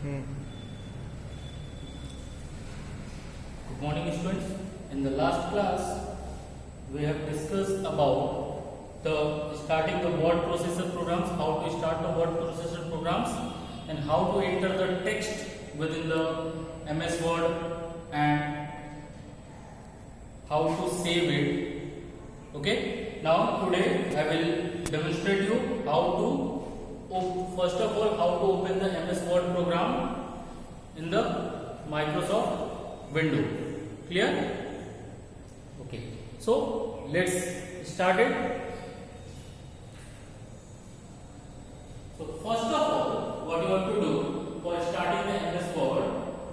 Good morning, students. In the last class, we have discussed about the starting the word processor programs, how to start the word processor programs, and how to enter the text within the MS Word and how to save it. Okay. Now today I will demonstrate you how to first of all how to open the MS Word program in the Microsoft window. Clear? Okay. So let's start it. So first of all, what you have to do for starting the MS Word,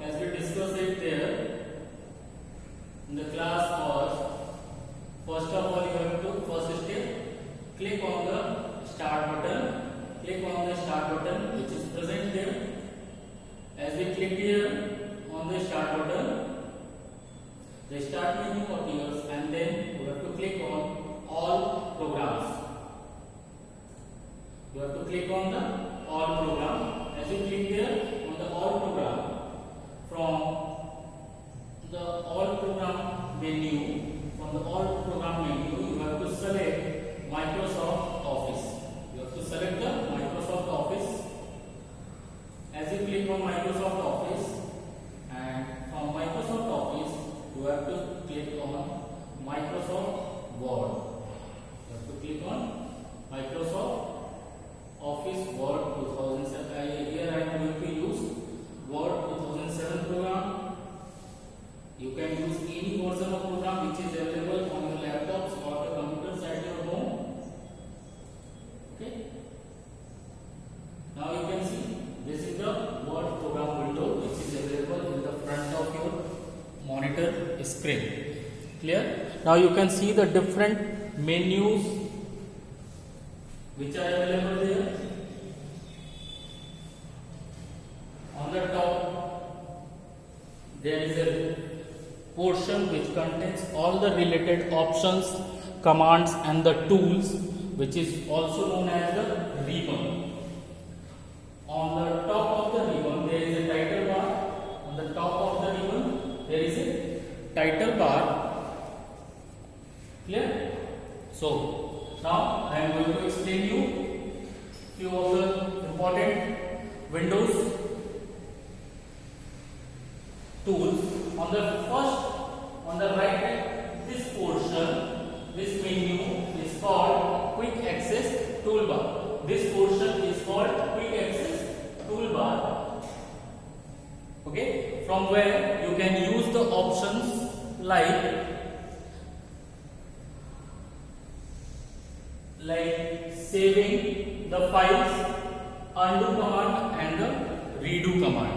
as we discussed it there in the class, was first of all you have to first step click on the start button. Click on the start button which is present there. As we click here on the start button, the start menu appears, and then you have to click on all programs. You have to click on the all program. As you click here on the all program, from the all program menu, you have to select Microsoft Office. You have to select the Microsoft Office. As you click on Microsoft Office, and from Microsoft Office, you have to click on Microsoft Word. You have to click on Microsoft Office Word 2007. Here I am going to use Word 2007 program. You can use any version of program which is available on your laptops or the computers at your home. Okay. Now you can see this is the Word program window which is available in the front of your monitor screen. Clear? Now you can see the different menus which are available there. On the top there is a portion which contains all the related options, commands and the tools, which is also known as the ribbon. On the top of the ribbon there is a title bar. On the top of the ribbon there is a title bar. Clear? So now I am going to explain you few of the important Windows tools. On the first, on the right, this portion, this menu is called Quick Access Toolbar. This portion is called Quick Access Toolbar. Okay, from where you can use the options like saving the files, undo command and the redo command.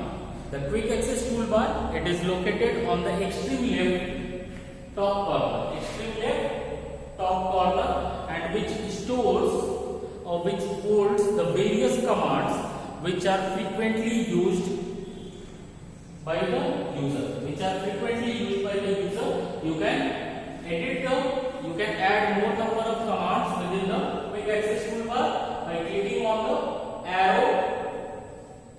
The Quick Access Toolbar, it is located on the extreme left top corner, and which stores or which holds the various commands which are frequently used by the user. You can edit you can add more number of commands within the Quick Access Toolbar by clicking on the arrow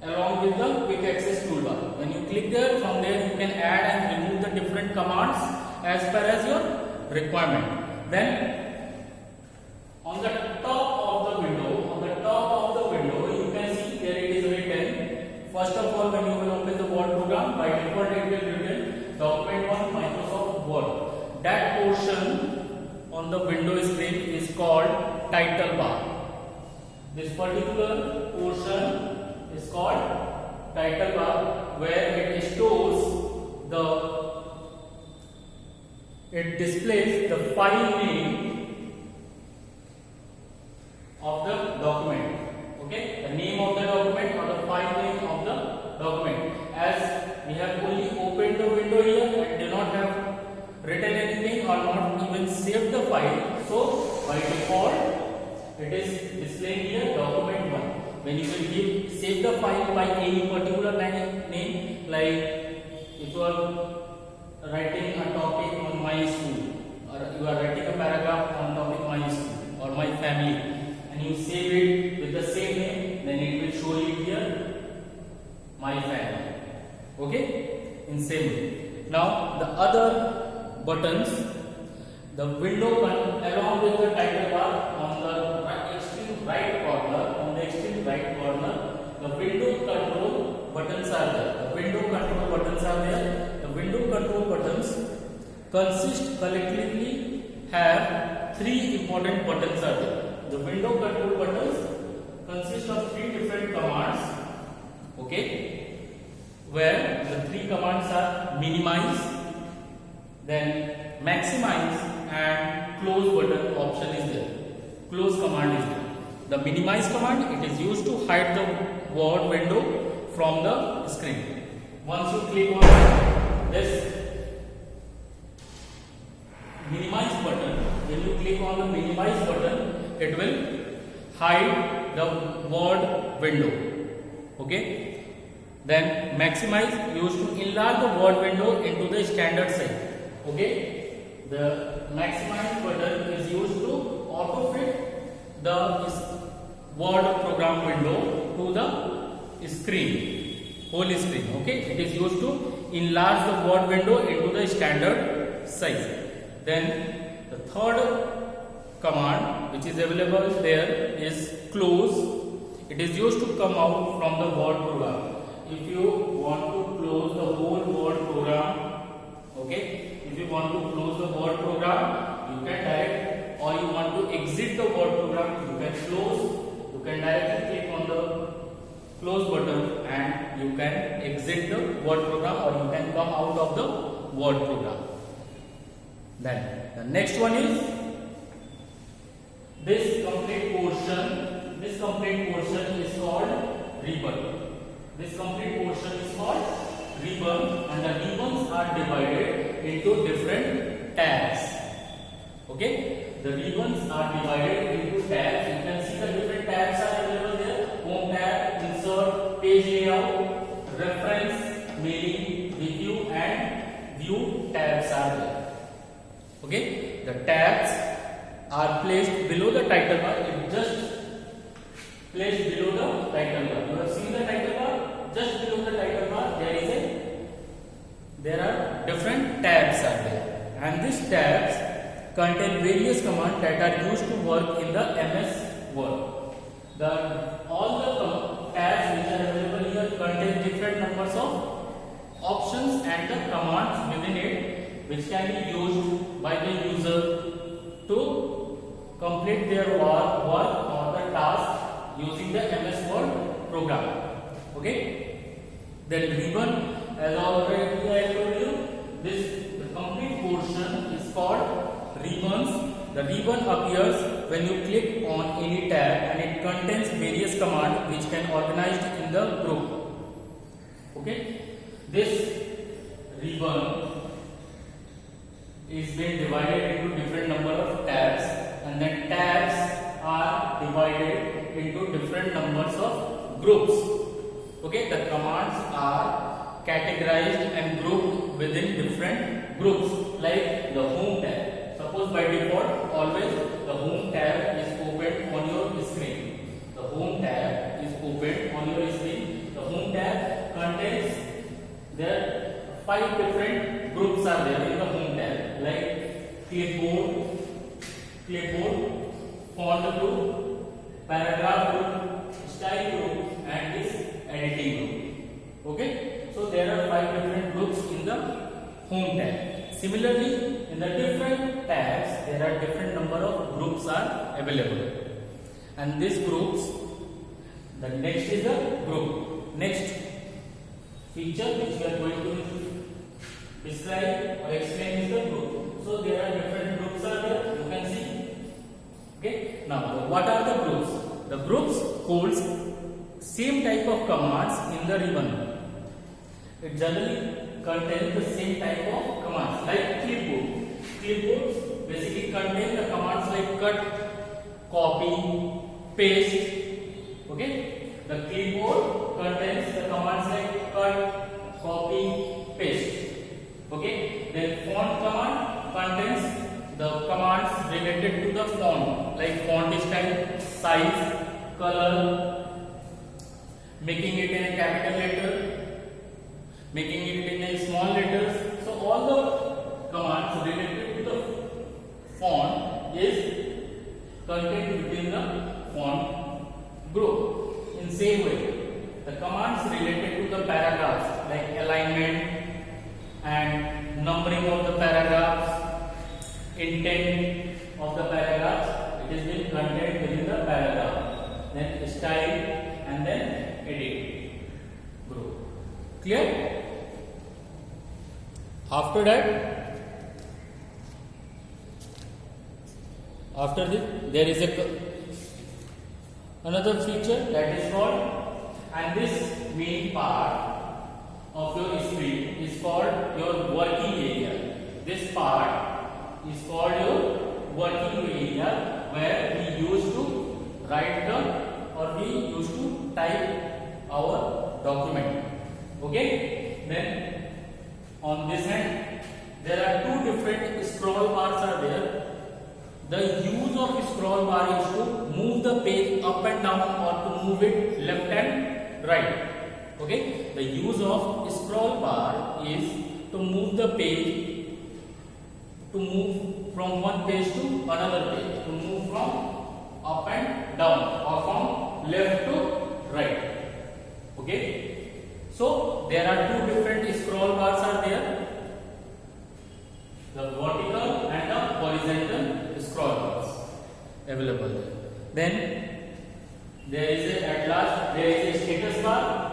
along with the Quick Access Toolbar. When you click there, from there you can add and remove the different commands as per as your requirement. Then on the top of the window, you can see there it is written. First of all, when you will open the Word program, by default it will written Document 1 Microsoft Word. That portion on the window screen is called title bar. This particular portion is called title bar, where it displays the file name of the document. Okay, the name of the document or the file name of the document. As we have only opened the window here and do not have written anything or not even saved the file, so by default it is displaying here document 1. When you will save the file by any particular name, like if you are writing a topic on my school, or you are writing a paragraph on topic my school or my family, and you save it with the same name, then it will show you here my family. Okay, in same way. Now the other buttons, the window along with the title bar on the extreme right corner, the window control buttons are there. The window control buttons are there. The window control buttons collectively have three important buttons are there. The window control buttons consist of three different commands. Okay, where the three commands are minimize, then maximize, and close button option is there. Close command is there. The minimize command, it is used to hide the word window from the screen. Once you click on this minimize button, when you click on the minimize button, it will hide the word window. Okay, then maximize, used to enlarge the word window into the standard size. Okay, the maximize button is used to auto fit the word program window to the screen, whole screen. Okay, it is used to enlarge the word window into the standard size. Then the third command which is available there is close. It is used to come out from the word program. If you want to close the whole word program, okay, if you want to close the word program, you can direct, or you want to exit the word program, you can close. You can directly click on the close button and you can exit the word program, or you can come out of the word program. Then the next one is this complete portion. This complete portion is called ribbon. This complete portion is called ribbon, and the ribbons are divided into different tabs. Okay, the ribbons are divided into tabs. You can see the different tabs are available there. Home tab, insert, page layout, reference, mailing, review, and view tabs are there. Okay, the tabs are placed below the title bar. It just placed below the title bar. You have seen the title bar. Just below the title bar, there are different tabs are there, and these tabs contain various commands that are used to work in the MS Word. All the tabs which are available here contain different numbers of options and the commands within it, which can be used by the user to complete their work or the task using the MS Word program. Okay. Then ribbon, as already I told you, the complete portion is called ribbons. The ribbon appears when you click on any tab, and it contains various commands which can organized in the group. Okay, this ribbon is being divided into different number of tabs, and then tabs are divided into different numbers of groups. Okay, the commands are categorized and grouped within different groups, like the home tab. Suppose by default always the home tab is open on your screen. The home tab is open on your screen. The home tab contains there 5 different groups are there in the home tab, like clipboard, font group, paragraph group, style group, and this editing group. Okay, so there are 5 different groups in the home tab. Similarly, in the different tabs, there are different number of groups are available, and these groups, the next is the group. Next feature which we are going to describe or explain is the group. So there are different groups are there. You can see. Okay. Now, what are the groups? The groups holds same type of commands in the ribbon. It generally contains the same type of commands, like clipboard. Clipboards basically contain the commands like cut, copy, paste. Okay, the clipboard contains the commands like cut, copy, paste. Okay, then font command contains the commands related to the font, like font style, size, color, making it in a capital letter, alignment and numbering of the paragraphs, intent of the paragraphs. It is been contained within the paragraph. Then style and then edit group. Clear? After that, after this, there is another feature that is called, and this main part of your screen is called your working area. This part is called your working area, where we used to write down or we used to type our document. Okay? Then on this hand, there are two different scroll bars are there. The use of scroll bar is to move the page up and down or to move it left and right. Okay? The use of scroll bar is to move the page, to move from one page to another page, to move from up and down or from left to right. Okay? So there are two different scroll bars are there, the vertical and the horizontal scroll bars available there. Then there is at last there is a status bar.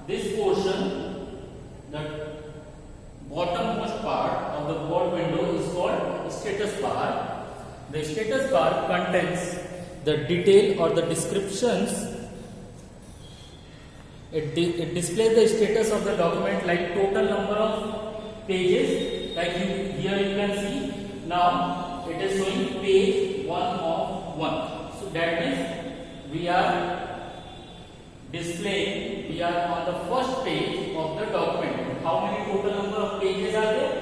This portion, the bottommost part of the board window, is called status bar. The status bar contains the detail or the descriptions. It displays the status of the document, like total number of pages. Like here you can see now it is showing page 1 of 1. So that means we are displaying, we are on the first page of the document. How many total number of pages are there?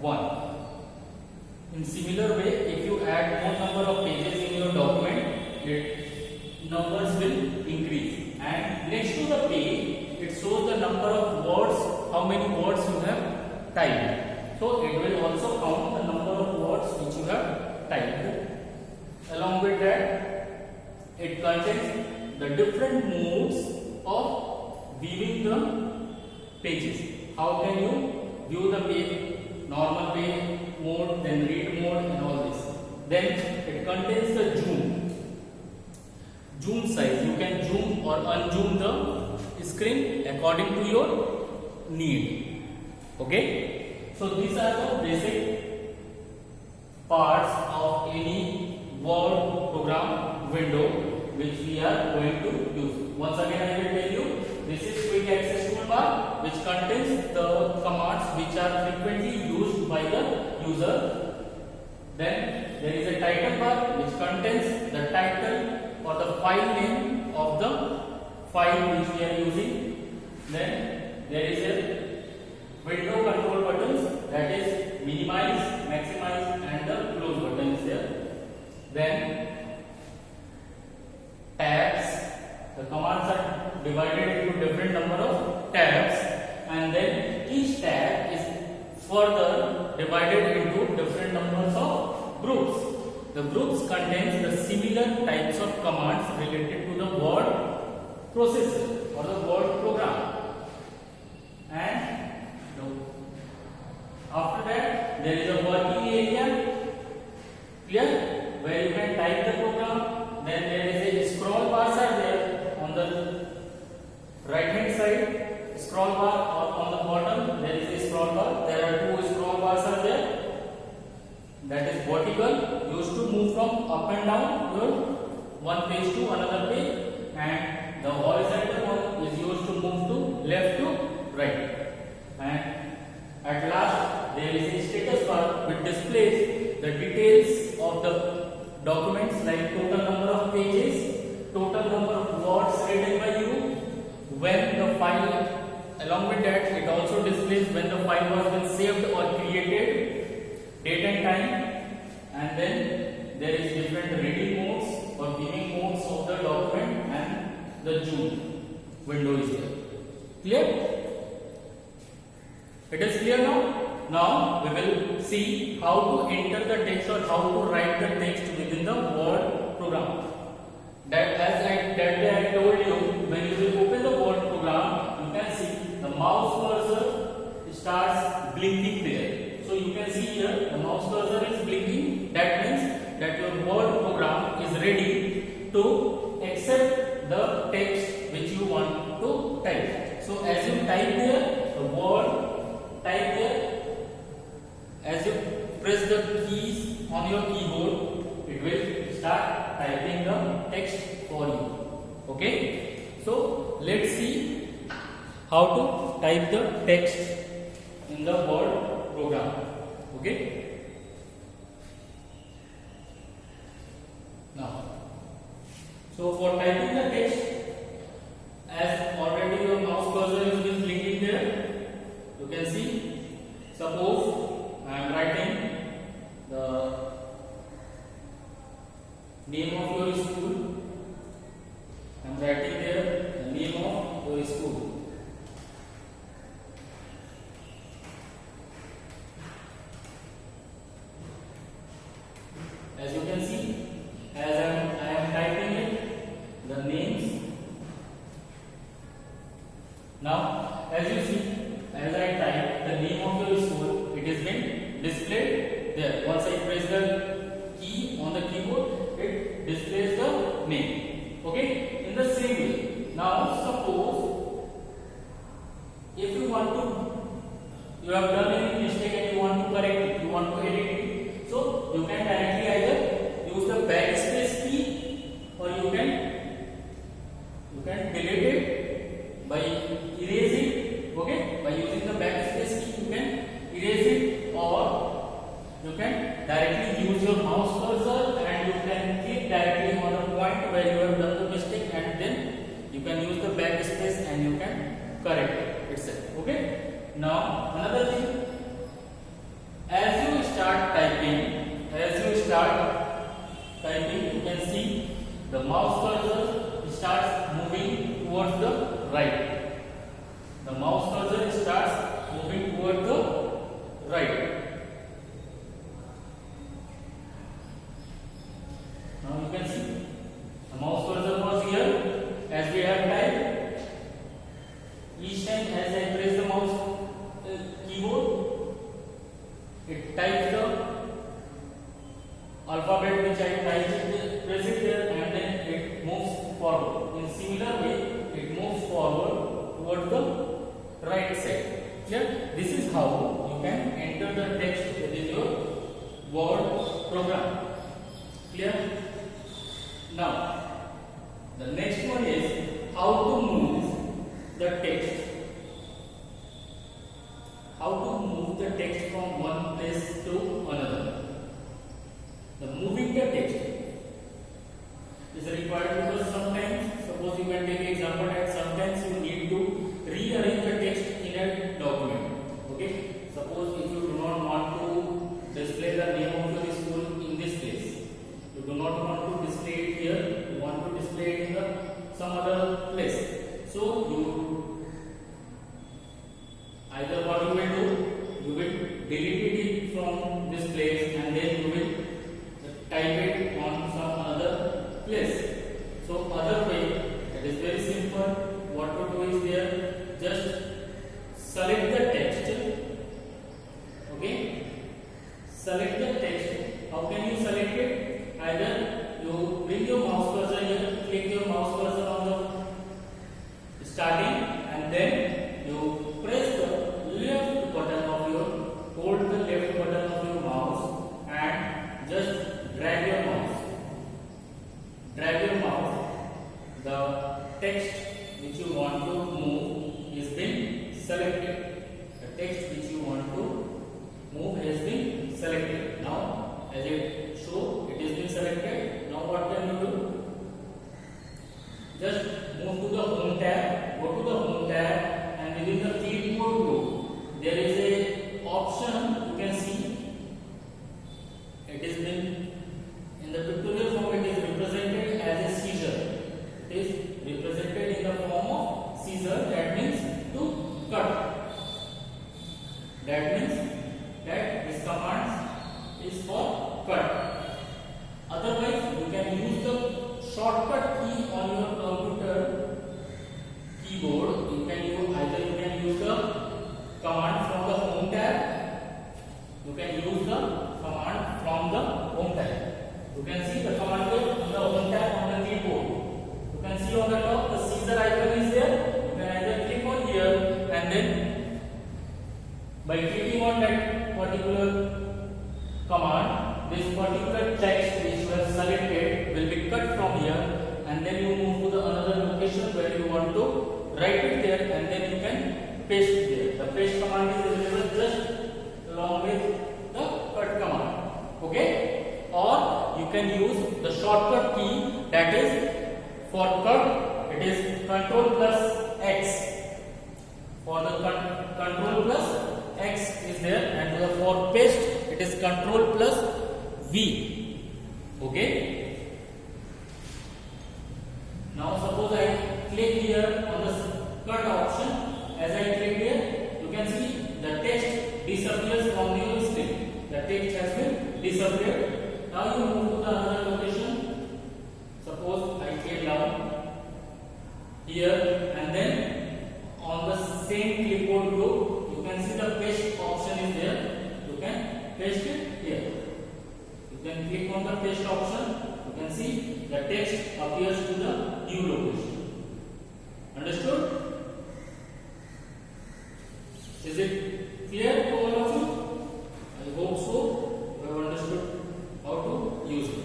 1. In similar way, if you add more number of pages in your document, numbers will increase. And next to the page, it shows the number of words, how many words you have typed. So it will also count the number of words which you have typed. Along with that, it contains the different modes of viewing the pages. How can you view the page? Normal page mode, then read mode, and all this. Then it contains the zoom size. You can zoom or unzoom the screen according to your need. Okay? So these are the basic parts of any Word program window which we are going to use. Once again I will tell you, this is quick access toolbar which contains the commands which are frequently used by the user. Then there is a title bar which contains the title or the file name of the file which we are using. Then there is a window control buttons, that is minimize, maximize, and the close button is there. Then tabs, the commands are divided into different number of tabs, and then each tab is further divided into different numbers of groups. The groups contains the similar types of commands related to the word processor or the word program. And after that, there is a working area, clear, where you can type the program. Then there is a scroll bars are there on the right hand side, scroll bar, or on the bottom there is a scroll bar. There are two scroll bars are there. That is vertical, used to move from up and down your one page to another page, and the horizontal one is used to move to left to right. And at last there is a status bar which displays the details of the documents, like total number of pages, total number of words written by you, when the file, along with that it also displays when the file was been saved or created, date and time, and then there is different reading modes or viewing modes of the document, and the zoom window is there. Clear? It is clear now? Now we will see how to enter the text or how to write the text within the Word program. That that day I told you, when you will open the Word program, you can see the mouse cursor mouse cursor is blinking, that means that your word program is ready to accept the text which you want to type. So as you type there, the word type there, as you press the keys on your keyboard, it will start typing the text for you. Okay, so let's see how to type the text in the word program. Okay, now so for typing the text, as already your mouse cursor is been blinking there, you can see, suppose I am writing the name of your school. I am writing there the name of your school. As you can see, as I am typing it, the names. Now, as you see, as I type the name of your school, it is been displayed there. Once I press the key on the keyboard, it displays the name. Okay, in the same way. Now, suppose if you want to, you have done any mistake and you want to correct it, you want to edit it, so you can directly either use the backspace key or you can delete it by erasing. Okay, by using the backspace key you can erase it, or you can directly use your mouse cursor and you can click directly on a point where you have done the mistake, and then you can use the backspace and you can correct it itself. Okay, now another thing, as you start typing, you can see the mouse cursor starts moving towards the right. The mouse cursor starts moving towards the right. Now you can see the mouse cursor was here as we have typed. Each time as I press the mouse keyboard, it types the alphabet which I press it there, and then it moves forward. In similar way, it moves forward towards the right side. Clear? This is how you can enter the text within your word program. Clear? Now, the next one is how to move the text. How to move the text from one place to another. The moving the text is required because sometimes, suppose you can take an example, and sometimes you need to rearrange the text in a document. Okay, suppose if you do not want to display the name of your school in this place, you do not want to display it here, you want to display it in some other place. So you either what you will do, you will delete it from this place and then you will type it on some other place. So other way, it is very simple. What to do is there, just select the text. Okay, select the text. How can you select it? Either you bring your mouse cursor here, click your mouse cursor on the starting, and then you press the left button of your, hold the left button of your mouse and just drag your mouse. The text which you want to move is been selected. The text which you want to move has been selected. Now, as it show, it has been selected. Now, what can you do? Just move to the home tab. Go to the home tab, and within the clipboard group, there is a option you can see. It is been in the pictorial form. It is represented as a scissor. It is represented in the form of scissor. That means to cut. That means that this command is for cut. Otherwise, you can use the shortcut key on your computer keyboard. You can use the command from the home tab. You can use the command By clicking on that particular command, this particular text which you have selected will be cut from here, and then you move to the another location where you want to write it there, and then you can paste it there. The paste command is available just along with the cut command. Okay? Or you can use the shortcut key, that is for cut it is Ctrl plus X. For the Ctrl plus X is there, and for paste it is Ctrl plus V. Okay. Now suppose I click here on the cut option. As I click here, you can see the text disappears from your screen. The text has been disappeared. Now you move to the another location. Suppose I click down here, and then on the same clipboard group, you can see the paste option is there. You can paste it here. You can click on the paste option. You can see the text appears to the new location. Understood? Is it clear to all of you? I hope so. You have understood how to use it.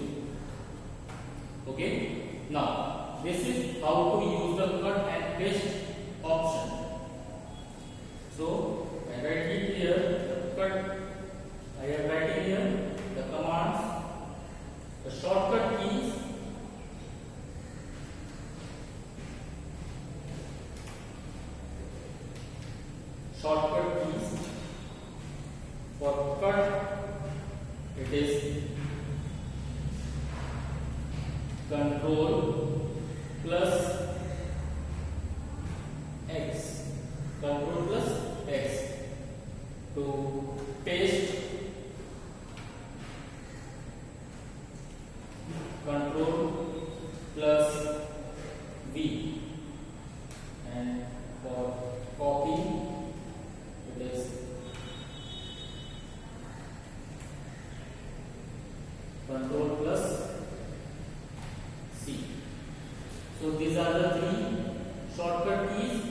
Okay. Now this is how to use the cut and paste option. So I write it here, the cut. I have written here the commands, the shortcut keys. Shortcut keys for cut, it is Ctrl plus X. Ctrl plus X. To paste, Ctrl plus V. And for copy, it is Ctrl plus C. So these are the three shortcut keys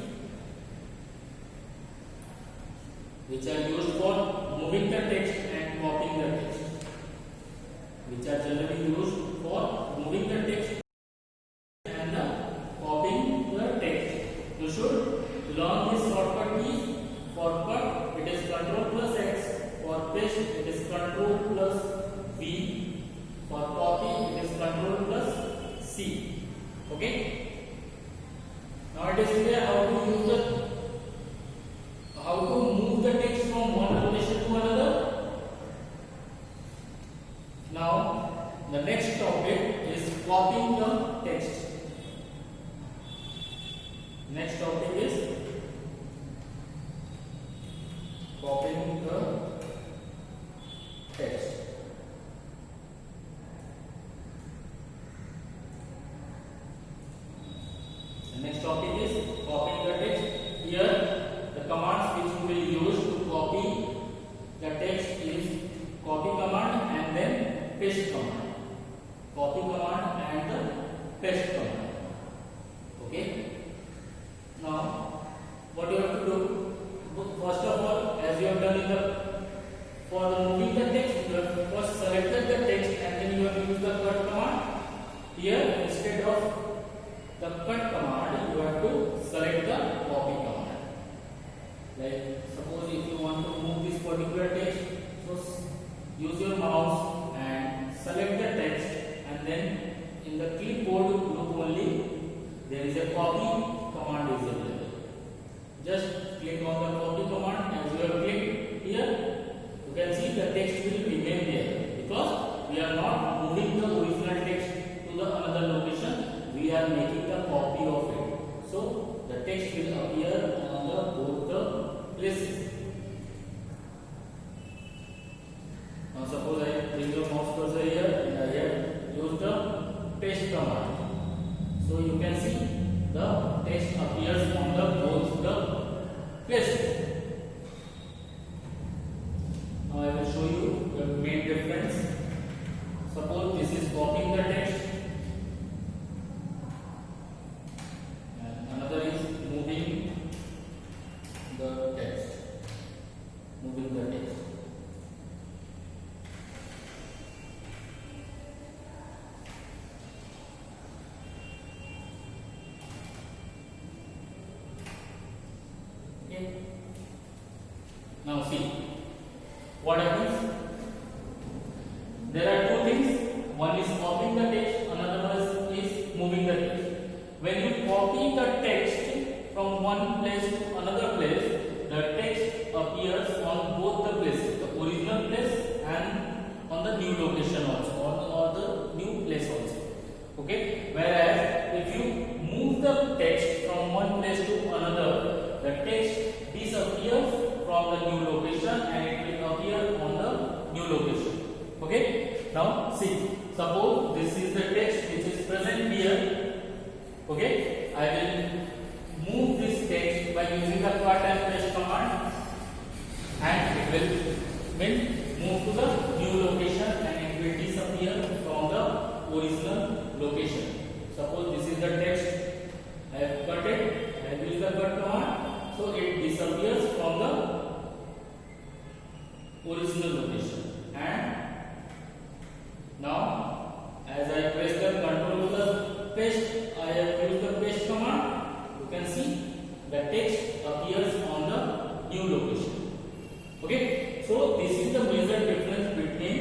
which are used for moving the text and copying the text, which are generally used for moving the text and copying the text. You should learn this shortcut keys. For cut, it is Ctrl plus X. For paste, it is Ctrl plus V. For copy, it is Ctrl plus C. Okay. Now it is clear how to move the text from one location to another. Now the next topic is copying the text. Next topic is copying the text. The next topic is copying the text. Here the commands which we will use to copy the text is copy command and then paste command. Copy command and the paste command. Okay. Now what you have to do, first of all, as you have done in the for the moving the text, you have first selected the text and then you have used the cut command. Here instead of the cut command, you have to select the copy command. Like suppose if you want to move this particular text, so use your mouse and select the text, and then in the clipboard look only there is a copy command is available. Just click on the copy command. As you have clicked here, you can see the text will remain there because we are not moving the original text to the another location. We are making the copy of it. So the text will appear on the both the places. Now suppose I bring your mouse cursor here and I have used the paste command. So you can see the text appears on the both the places. Now I will show you the main difference. Suppose this is copying the text and another is moving the text. Now see what happens. There are two things. One is copying the text, another one is moving the text. When you copy the text from one place to another place, the text appears on both the places, the original place and on the new location also, or the new place also. Okay. Whereas if you move the text from one place to another, the text disappears from the new location and it will appear on the new location. Okay. Now see, suppose this is the text which is present here. Okay, I will move this text by using the cut and paste command, and it will move to the new location and it will disappear from the original location. Suppose this is the text, I have cut it, I have used the cut command, so it disappears from the original location. And now, as I press the control to the paste, I have used the paste command. You can see the text appears on the new location. Okay, so this is the major difference between,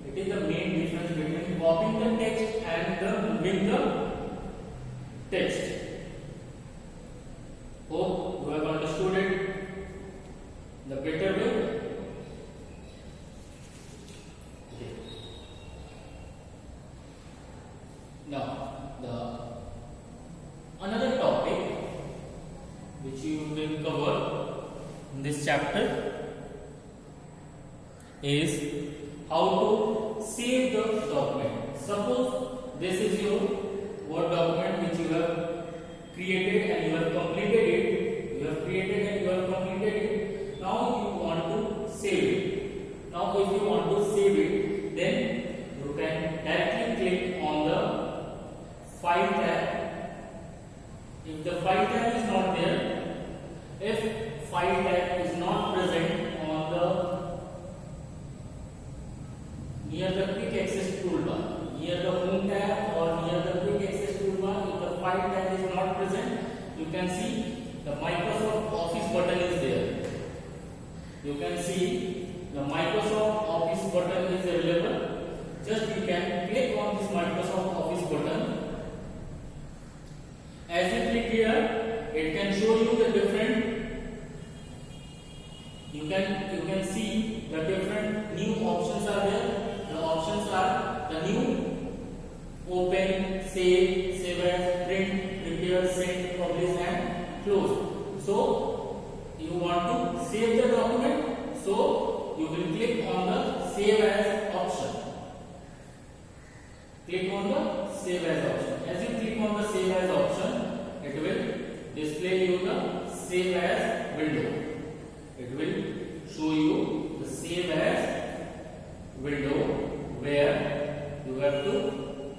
it is the main difference between copying the text and the moving the text. Hope you have understood it the better way. Now, another topic which you will cover in this chapter is how to save the document. Suppose this is your Word document which you have created and you have completed it. You have created and you have completed it. Now you want to save it. Now if you want to save it, then you can directly click on the File tab. If the File tab is not there, if File tab is not present on the near the Quick Access toolbar, near the Home tab or near the Quick Access toolbar, if the File tab is not present, you can see the Microsoft Office button is there. You can see the Microsoft Office button is available. Just you can click on this Microsoft Office button. As you click here, it can show you the different. You can see the different new options are there. The options are the new, open, save as, print, prepare, send, publish, and close. So you want to save the document. So you will click on the Save As option. Click on the Save As option. As you click on the Save As option, it will display you the Save As window. It will show you the Save As window where you have to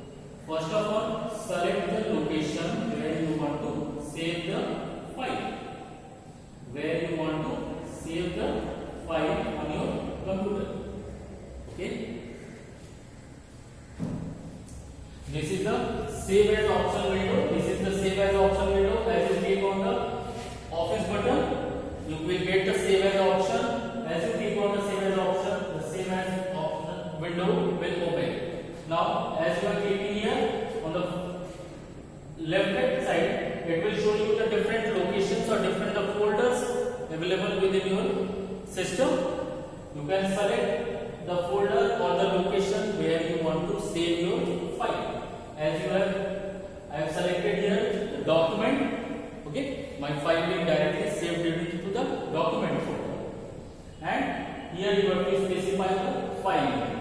first of all select the location where you want to save the file. Where you want to save the file on your computer. Okay. This is the Save As option window. This is the Save As option window. As you click on the Office button, you will get the Save As option. As you click on the Save As option, the Save As option window will open. Now, as you are clicking here on the left-hand side, it will show you the different locations or different folders available within your system. You can select the folder or the location where you want to save your file. As you have, I have selected here the document. Okay, my file will directly saved into the document folder. And here you have to specify the file name.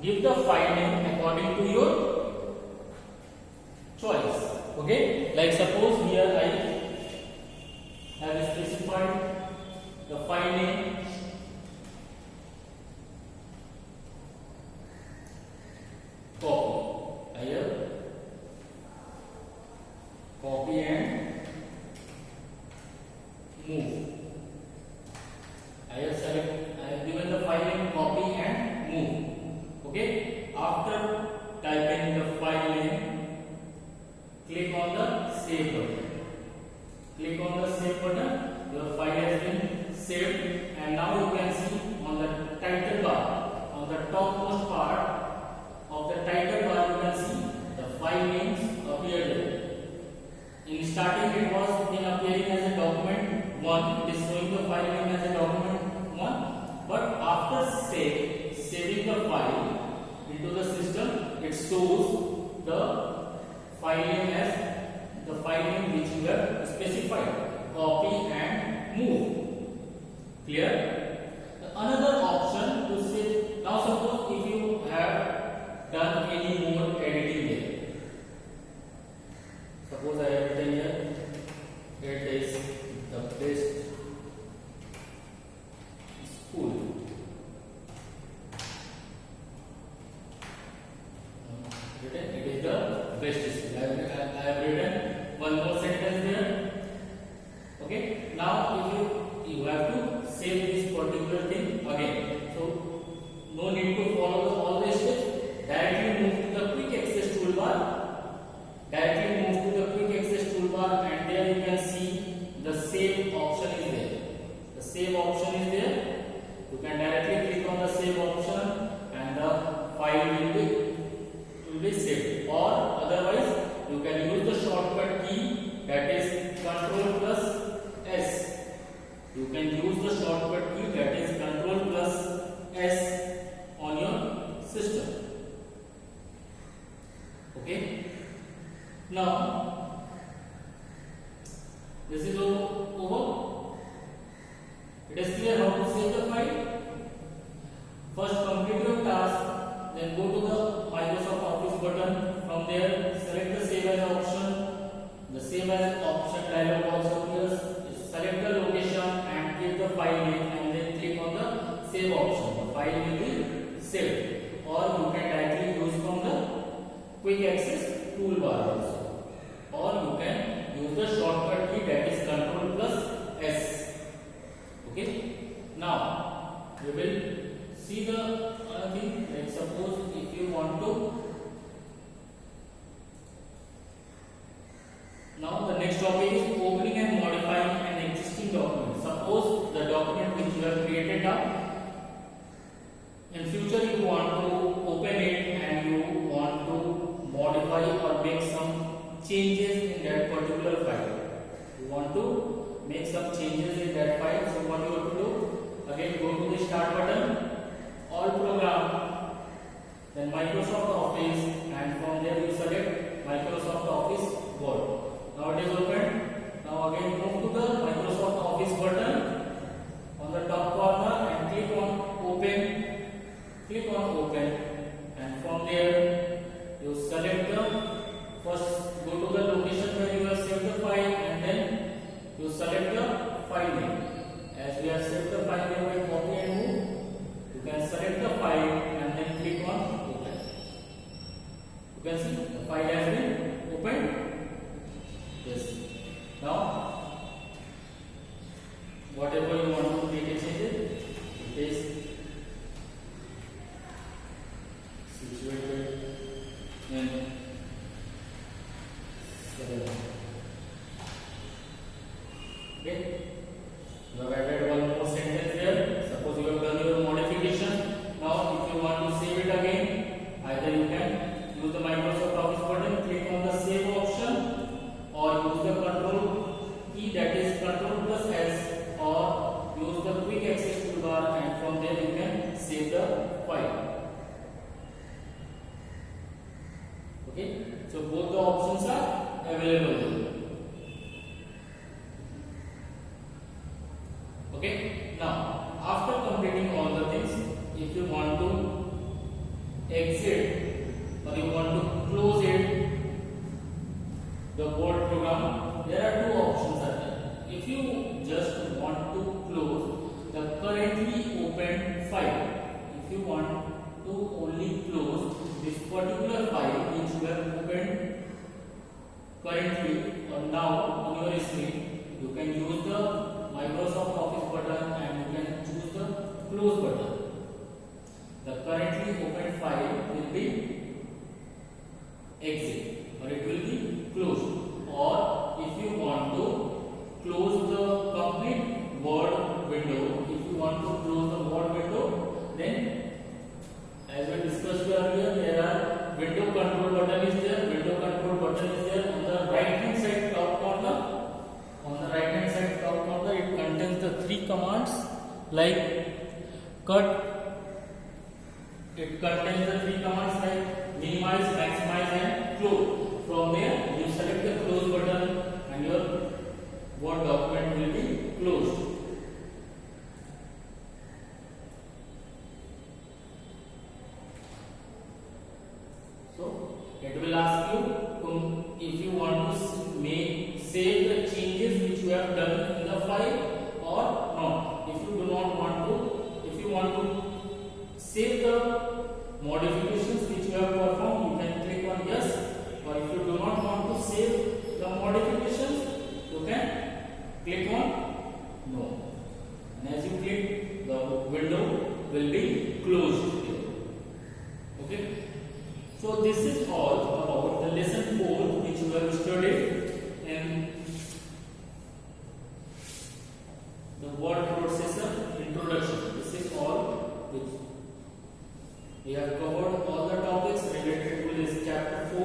Give the file name according to your choice. Okay, like suppose here I have specified the file name copy. I have copy and move. I have given the file name copy and move. Okay. After typing the file name, click on the save button. Click on the save button. Your file has been saved now you can see on the title bar, on the topmost part of the title bar, you can see the file names appear there. In starting it was been appearing as a document 1, it is showing the file name as a document 1, but after saving the file into the system, it shows the file name as the file name which you have specified, copy and move. Clear? Another option to save. Now suppose if you have done any more editing there. Suppose I have written here, it is the best school. It is the best school. I have written one more sentence there. Okay. Now if you have to save this particular thing again. So no need to follow all the steps. Directly move to the quick access toolbar. Directly move to the quick access toolbar, and there you can see the save option is there. The save option is there. You can directly click on the save option, and the file will be saved. Or otherwise, you can use the shortcut key, that is Ctrl+S. You can use the shortcut key, that is Ctrl+S on your system. Okay. Now this is over. It is clear how to save the file. First complete your task, then go to the Microsoft Office button. From there select the save as option. The save as option dialog box appears. Select the location and give the file name, and then click on the save option. The file will be saved. Or you can directly use from the quick access toolbar also. Or you can use the shortcut key, that is Ctrl+S. Okay. Now we will see the other thing. Like suppose if you want to. Now the next topic is opening and modifying an existing document. Suppose the document which you have created now, in future you want to open it and you want to modify or make some changes in that particular file. You want to make some changes in that file. So what you have to do? Again, go to the start button, all program, then Microsoft Office, and from there you select Microsoft Office Word. Now it is open. Now again move to the Microsoft Office button on the top corner and click on open. Click on open, and from there you select the first, go to the location where you have saved the file, and then you select the file name. As we have saved the file name by copy and move, you can select the file and then click on open. You can see the file has been opened. Yes. Now whatever you want to make a change, it is situated in 7. Okay. You have added one more sentence there. Suppose you have done your modification. Now if you want to save it again, either you can use the Microsoft Office button, click on the save option, or use the control key, that is Ctrl+S, or use the quick access toolbar, and from there you can save the file. Okay, so both the options are available. Okay, now after completing all the things, if you want to exit or you want to close it, the Word program, there are two options are there. If you just want to close the currently opened file, if you want to only close this particular file which you have opened currently or now on your screen, you can use the Microsoft Office button and you can choose the close button. The currently opened file will be exit, or it will be closed. Or if you want to close the complete Word window, if you want to close the word window, then as we discussed earlier, there are window control button is there. Window control button is there on the right hand side top corner. On the right hand side top corner, it contains the 3 commands like cut. It contains the 3 commands like minimize, maximize, and close. From there, you select the close button, and your Word document will be closed. So it will ask you if you want to save the changes which you have done in the file or not. If you do not want to, if you want to save the modifications which you have performed, you can click on yes. Or if you do not want to save the modifications, you can click on no. And as you click, the window will be closed here. Okay. So this is all about the lesson 4 which we have studied in the word processor introduction. This is all which we have covered all the topics related to this chapter 4,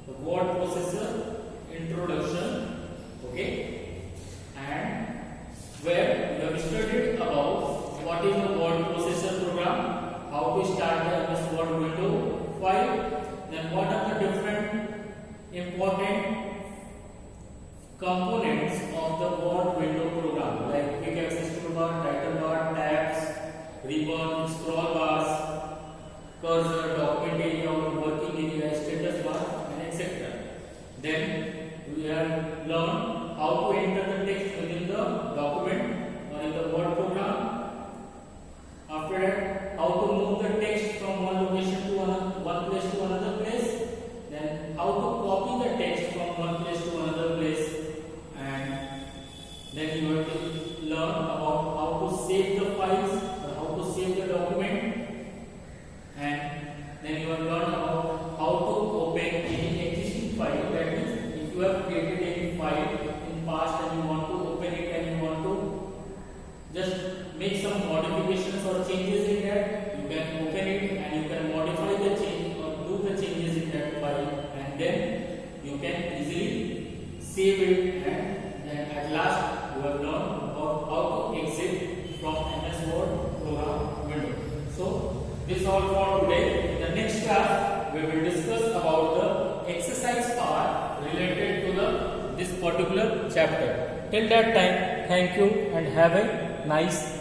the word processor introduction. Okay, and where we have studied about what is the word processor program, how to start the MS Word window file, then what are the different important components of the Word window program like quick access toolbar, title bar, tabs, ribbon, scroll bars, cursor, document area, working area, status bar, and etc. Then we have learned how to enter the text within the document or in the Word program. After that, how to move the text from one location to one place to another place. Then how to copy the text from one place to another place. And then you have to learn about how to save the files or how to save the document. And then you have learned about how to open any existing file. That means if you have created any file in past and you want to open it and you want to just make some modifications or changes in that, you can open it and you can modify the change or do the changes in that file, and then you can easily save it, and then at last you have learned about how to exit from MS Word program window. So this is all for today. In the next class we will discuss about the exercise part related to this particular chapter. Till that time, thank you and have a nice